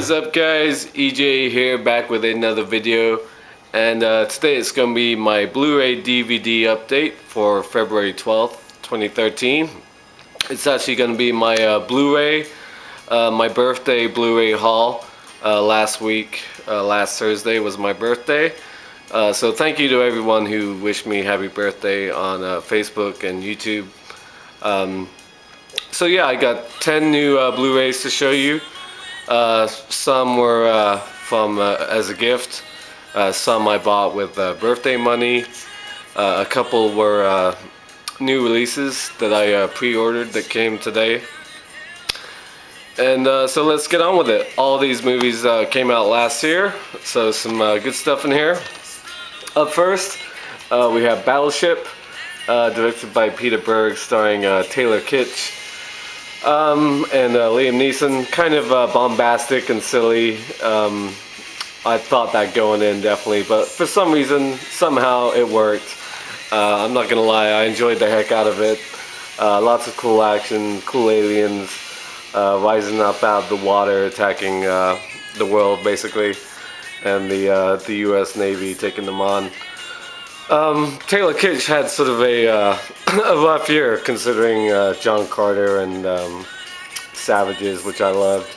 is up, guys? EJ here, back with another video, and today it's going to be my Blu-ray DVD update for February 12th, 2013. It's actually going to be my Blu-ray, my birthday Blu-ray haul. Last Thursday was my birthday, so thank you to everyone who wished me happy birthday on Facebook and YouTube. So yeah, I got 10 new Blu-rays to show you. Some were from as a gift. Some I bought with birthday money. A couple were new releases that I pre-ordered that came today. And so let's get on with it. All these movies came out last year, so some good stuff in here. Up first, we have Battleship, directed by Peter Berg, starring Taylor Kitsch. And Liam Neeson, kind of bombastic and silly. I thought that going in, definitely, but for some reason, somehow it worked. I'm not gonna lie, I enjoyed the heck out of it. Lots of cool action, cool aliens rising up out of the water, attacking the world basically, and the U.S. Navy taking them on. Taylor Kitsch had sort of a rough year, considering John Carter and Savages, which I loved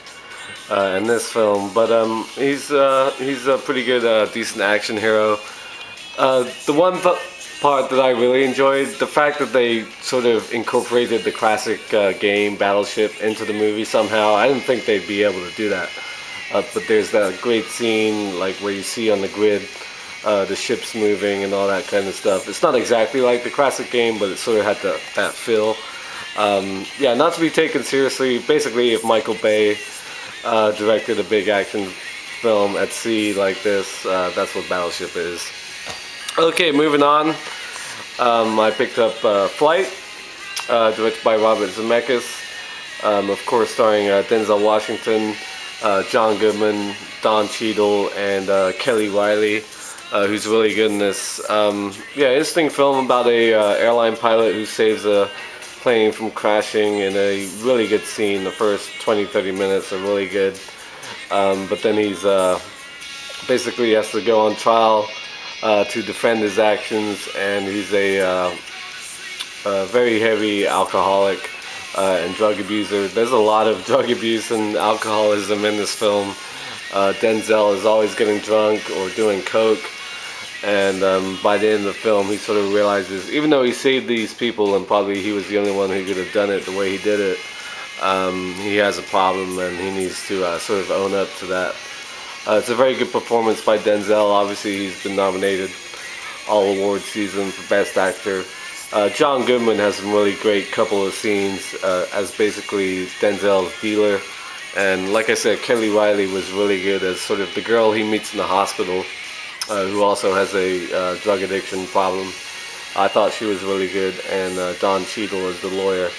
in this film. But he's a pretty good, decent action hero. The one part that I really enjoyed, the fact that they sort of incorporated the classic game Battleship into the movie somehow. I didn't think they'd be able to do that. But there's that great scene, like where you see on the grid the ships moving and all that kind of stuff. It's not exactly like the classic game, but it sort of had that feel. Yeah, not to be taken seriously. Basically, if Michael Bay directed a big action film at sea like this, that's what Battleship is. Okay, moving on. I picked up Flight, directed by Robert Zemeckis. Of course, starring Denzel Washington, John Goodman, Don Cheadle, and Kelly Riley. Who's really good in this. Yeah, interesting film about a airline pilot who saves a plane from crashing, in a really good scene. The first 20-30 minutes are really good. But then he's basically has to go on trial to defend his actions, and he's a very heavy alcoholic and drug abuser. There's a lot of drug abuse and alcoholism in this film. Denzel is always getting drunk or doing coke. And by the end of the film, he sort of realizes, even though he saved these people and probably he was the only one who could have done it the way he did it, he has a problem and he needs to sort of own up to that. It's a very good performance by Denzel. Obviously, he's been nominated all award season for Best Actor. John Goodman has some really great couple of scenes as basically Denzel's dealer. And like I said, Kelly Riley was really good as sort of the girl he meets in the hospital. Who also has a drug addiction problem. I thought she was really good, and Don Cheadle as the lawyer,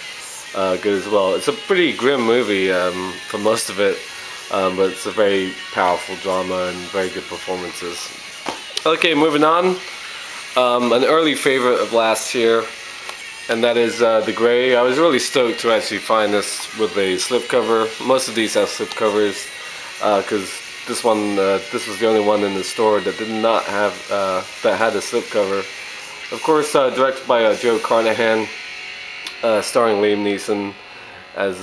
good as well. It's a pretty grim movie for most of it, but it's a very powerful drama and very good performances. Okay, moving on. An early favorite of last year, and that is The Grey. I was really stoked to actually find this with a slipcover. Most of these have slipcovers, because this was the only one in the store that did not have, that had a slipcover. Of course, directed by Joe Carnahan, starring Liam Neeson, as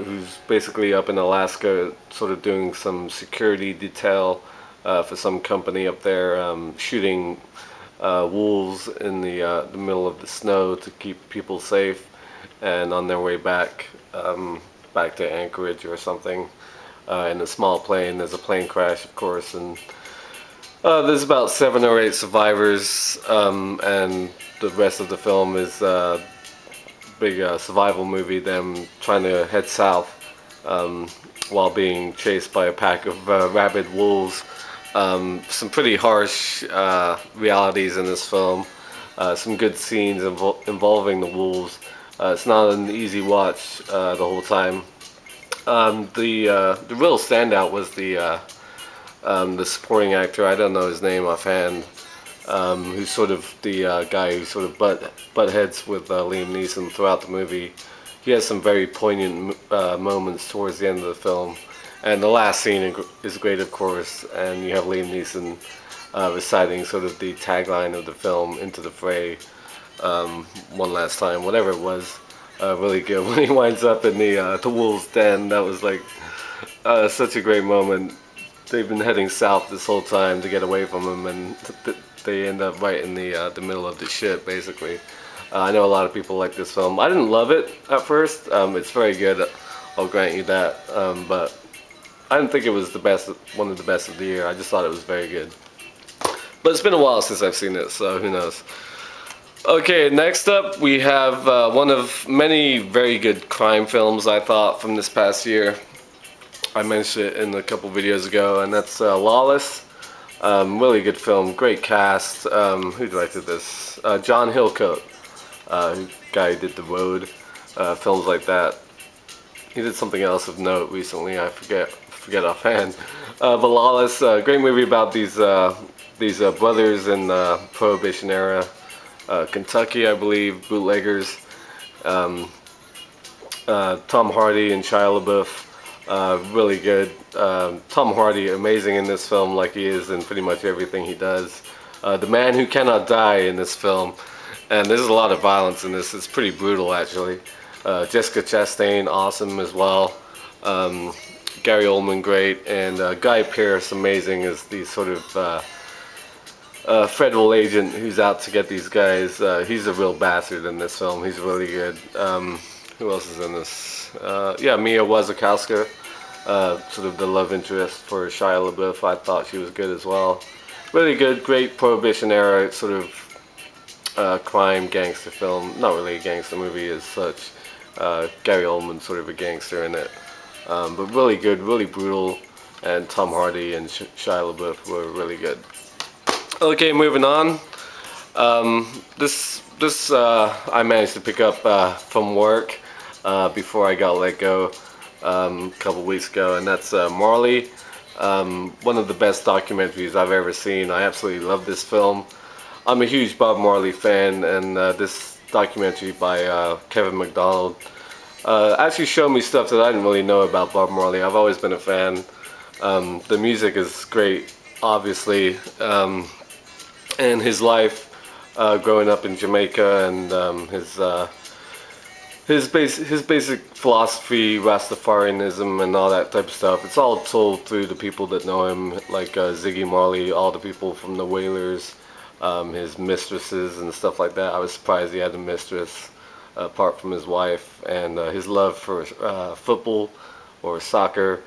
who's basically up in Alaska, sort of doing some security detail for some company up there, shooting wolves in the middle of the snow to keep people safe, and on their way back to Anchorage or something. In a small plane, there's a plane crash, of course, and there's about 7 or 8 survivors, and the rest of the film is a big survival movie, them trying to head south while being chased by a pack of rabid wolves. Some pretty harsh realities in this film, some good scenes involving the wolves. It's not an easy watch the whole time. The real standout was the supporting actor. I don't know his name offhand. Who's sort of the guy who sort of butt heads with Liam Neeson throughout the movie. He has some very poignant moments towards the end of the film, And the last scene is great, of course, and you have Liam Neeson reciting sort of the tagline of the film, "Into the fray," one last time, whatever it was. Really good. When he winds up in the wolves' den, that was like such a great moment. They've been heading south this whole time to get away from him, and they end up right in the middle of the shit, basically. I know a lot of people like this film. I didn't love it at first. It's very good. I'll grant you that. But I didn't think it was the best, one of the best of the year. I just thought it was very good. But it's been a while since I've seen it, so who knows. Okay, next up we have one of many very good crime films I thought from this past year. I mentioned it in a couple videos ago, and that's Lawless. Really good film, great cast. Who directed this? John Hillcoat, guy who did The Road, films like that. He did something else of note recently. I forget offhand. But Lawless, great movie about these brothers in Prohibition era. Kentucky, I believe, bootleggers. Tom Hardy and Shia LaBeouf, really good. Tom Hardy, amazing in this film, like he is in pretty much everything he does. The man who cannot die in this film, and there's a lot of violence in this. It's pretty brutal, actually. Jessica Chastain, awesome as well. Gary Oldman, great, and Guy Pearce, amazing as the sort of federal agent who's out to get these guys. He's a real bastard in this film. He's really good. Who else is in this? Yeah, Mia Wasikowska, sort of the love interest for Shia LaBeouf. I thought she was good as well. Really good, great Prohibition era sort of crime gangster film. Not really a gangster movie as such. Gary Oldman sort of a gangster in it. But really good, really brutal, and Tom Hardy and Shia LaBeouf were really good. Okay, moving on. This I managed to pick up from work before I got let go a couple weeks ago, and that's Marley. One of the best documentaries I've ever seen. I absolutely love this film. I'm a huge Bob Marley fan, and this documentary by Kevin MacDonald actually showed me stuff that I didn't really know about Bob Marley. I've always been a fan. The music is great, obviously, and his life growing up in Jamaica, and his basic philosophy, Rastafarianism, and all that type of stuff. It's all told through the people that know him, like Ziggy Marley, all the people from the Wailers, his mistresses and stuff like that. I was surprised he had a mistress apart from his wife, and his love for football or soccer,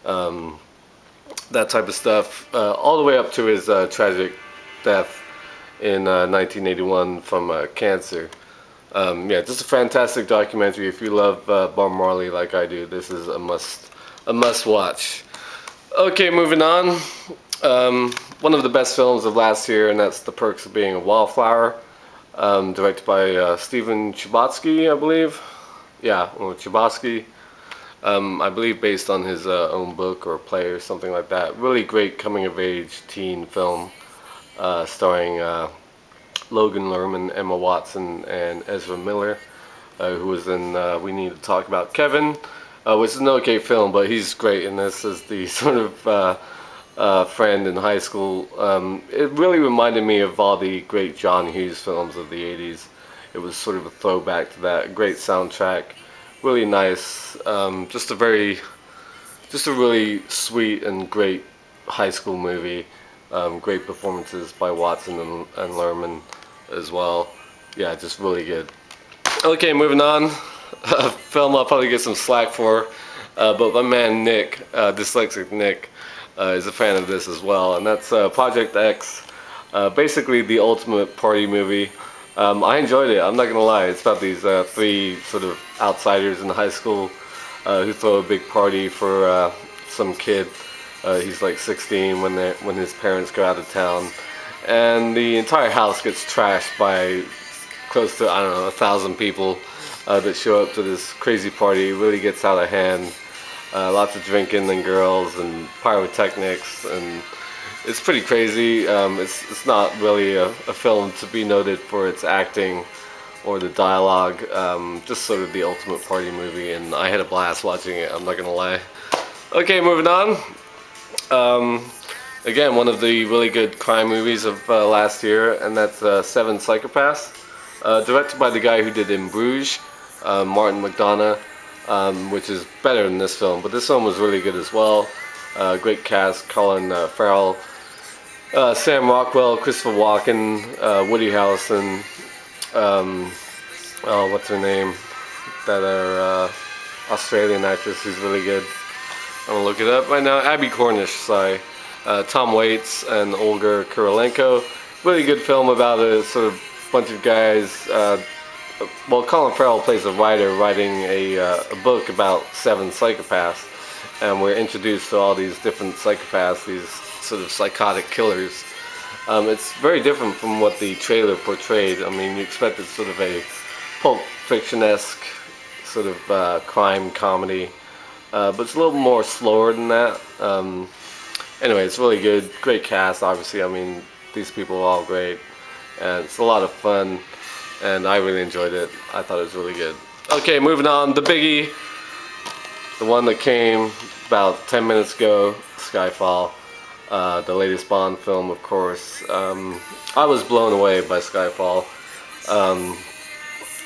that type of stuff, all the way up to his tragic death in 1981 from cancer. Yeah, just a fantastic documentary. If you love Bob Marley like I do, this is a must watch. Okay, moving on. One of the best films of last year, and that's The Perks of Being a Wildflower, directed by Steven Chbosky, I believe. Yeah, or Chbosky. I believe based on his own book or play or something like that. Really great coming-of-age teen film, starring Logan Lerman, Emma Watson, and Ezra Miller, who was in We Need to Talk About Kevin, which is an okay film, but he's great in this as the sort of friend in high school. It really reminded me of all the great John Hughes films of the 80s. It was sort of a throwback to that. Great soundtrack, really nice. Just a really sweet and great high school movie. Great performances by Watson and Lerman as well. Yeah, just really good. Okay, moving on. A film I'll probably get some slack for, but my man Nick, dyslexic Nick, is a fan of this as well, and that's Project X. Basically the ultimate party movie. I enjoyed it, I'm not gonna lie. It's about these three sort of outsiders in high school who throw a big party for some kid. He's like 16 when his parents go out of town, and the entire house gets trashed by close to, I don't know, 1,000 people that show up to this crazy party. It really gets out of hand. Lots of drinking and girls and pyrotechnics, and it's pretty crazy. It's not really a film to be noted for its acting or the dialogue. Just sort of the ultimate party movie, and I had a blast watching it, I'm not gonna lie. Okay, moving on. Um, Again, one of the really good crime movies of last year, and that's Seven Psychopaths, directed by the guy who did In Bruges, Martin McDonagh, which is better than this film. But this film was really good as well. Great cast: Colin Farrell, Sam Rockwell, Christopher Walken, Woody Harrelson. Oh, what's her name? That are Australian actress who's really good. I'm gonna look it up right now. Abby Cornish, sorry. Tom Waits and Olga Kurylenko. Really good film about a sort of bunch of guys. Well, Colin Farrell plays a writer writing a book about 7 psychopaths, and we're introduced to all these different psychopaths, these sort of psychotic killers. It's very different from what the trailer portrayed. I mean, you expected sort of a Pulp Fiction-esque sort of crime comedy, but it's a little more slower than that. Anyway, it's really good. Great cast, obviously. I mean, these people are all great, and it's a lot of fun, and I really enjoyed it. I thought it was really good. Okay, moving on. The biggie, the one that came about 10 minutes ago, Skyfall, the latest Bond film, of course. I was blown away by Skyfall.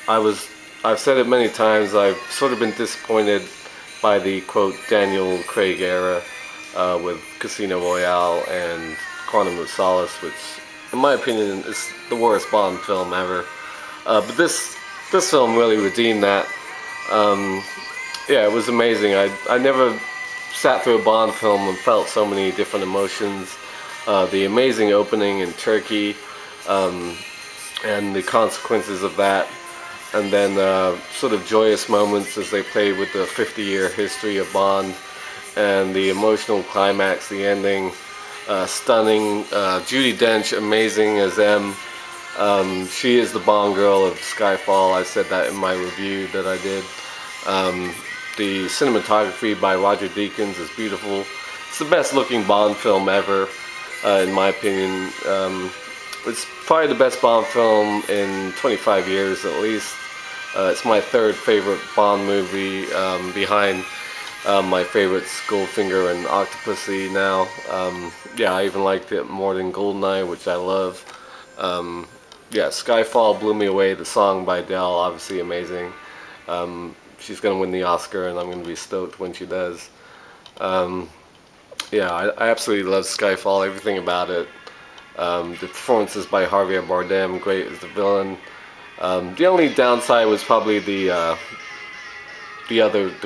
I've said it many times, I've sort of been disappointed by the, quote, Daniel Craig era with Casino Royale and Quantum of Solace, which, in my opinion, is the worst Bond film ever. But this film really redeemed that. Yeah, it was amazing. I never sat through a Bond film and felt so many different emotions. The amazing opening in Turkey, and the consequences of that, and then sort of joyous moments as they played with the 50-year history of Bond, and the emotional climax, the ending, stunning. Judi Dench, amazing as M. She is the Bond girl of Skyfall. I said that in my review that I did. The cinematography by Roger Deakins is beautiful. It's the best looking Bond film ever, in my opinion. It's probably the best Bond film in 25 years at least. It's my third favorite Bond movie, behind my favorites Goldfinger and Octopussy now. Yeah, I even liked it more than Goldeneye, which I love. Yeah, Skyfall blew me away. The song by Adele, obviously amazing. She's going to win the Oscar, and I'm going to be stoked when she does. Yeah, I absolutely love Skyfall, everything about it. The performances by Javier Bardem, great as the villain. The only downside was probably the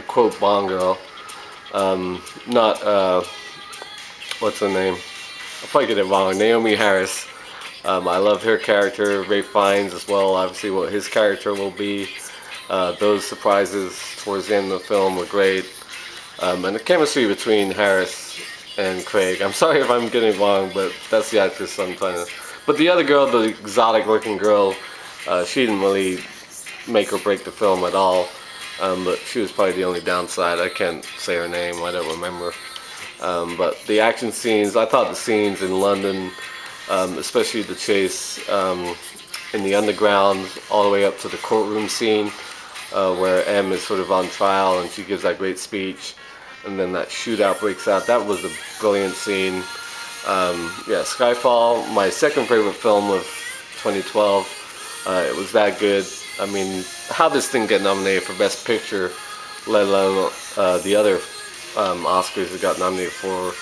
quote Bond girl. Not, what's her name? I'll probably get it wrong. Naomi Harris. I love her character. Ray Fiennes as well, obviously what his character will be. Those surprises towards the end of the film were great. And the chemistry between Harris and Craig. I'm sorry if I'm getting it wrong, but that's the actress I'm trying to... But the other girl, the exotic looking girl, she didn't really make or break the film at all. But she was probably the only downside. I can't say her name, I don't remember. But the action scenes, I thought the scenes in London, especially the chase in the underground, all the way up to the courtroom scene, where M is sort of on trial and she gives that great speech, and then that shootout breaks out. That was a brilliant scene. Yeah, Skyfall, my second favorite film of 2012. It was that good. I mean, how this thing get nominated for Best Picture, let alone the other Oscars it got nominated for,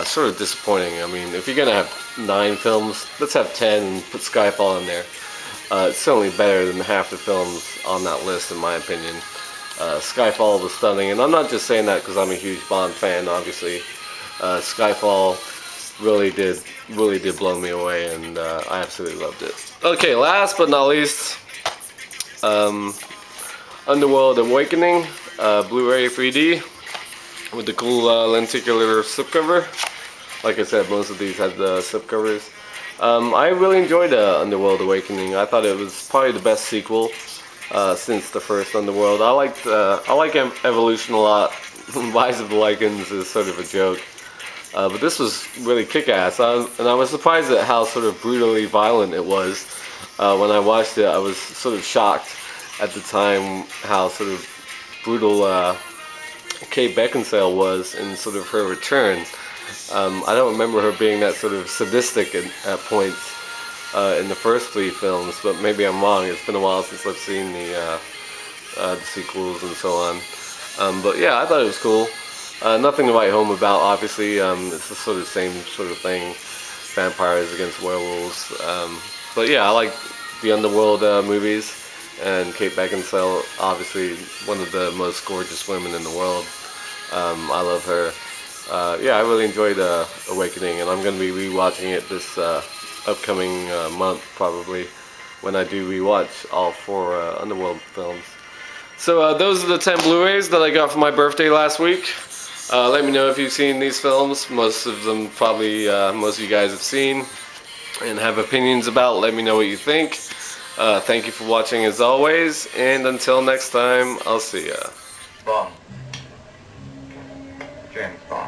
sort of disappointing. I mean, if you're gonna have 9 films, let's have 10 and put Skyfall in there. It's certainly better than half the films on that list, in my opinion. Skyfall was stunning, and I'm not just saying that because I'm a huge Bond fan, obviously. Skyfall really did blow me away, and I absolutely loved it. Okay, last but not least, Underworld Awakening, Blu-ray 3D, with the cool lenticular slipcover. Like I said, most of these had the slipcovers. I really enjoyed Underworld Awakening. I thought it was probably the best sequel since the first Underworld. I like Evolution a lot. Rise of the Lycans is sort of a joke, but this was really kick-ass. And I was surprised at how sort of brutally violent it was. When I watched it, I was sort of shocked at the time how sort of brutal Kate Beckinsale was in sort of her return. I don't remember her being that sort of sadistic at points in the first three films, but maybe I'm wrong. It's been a while since I've seen the sequels and so on. But yeah, I thought it was cool. Nothing to write home about, obviously. It's the sort of same sort of thing, vampires against werewolves. But yeah, I like the Underworld movies, and Kate Beckinsale, obviously one of the most gorgeous women in the world. I love her. Yeah, I really enjoyed Awakening, and I'm going to be rewatching it this upcoming month, probably, when I do rewatch all four Underworld films. So those are the 10 Blu-rays that I got for my birthday last week. Let me know if you've seen these films. Most of them probably most of you guys have seen and have opinions about. Let me know what you think. Thank you for watching as always, and until next time, I'll see ya. Bond. James Bond.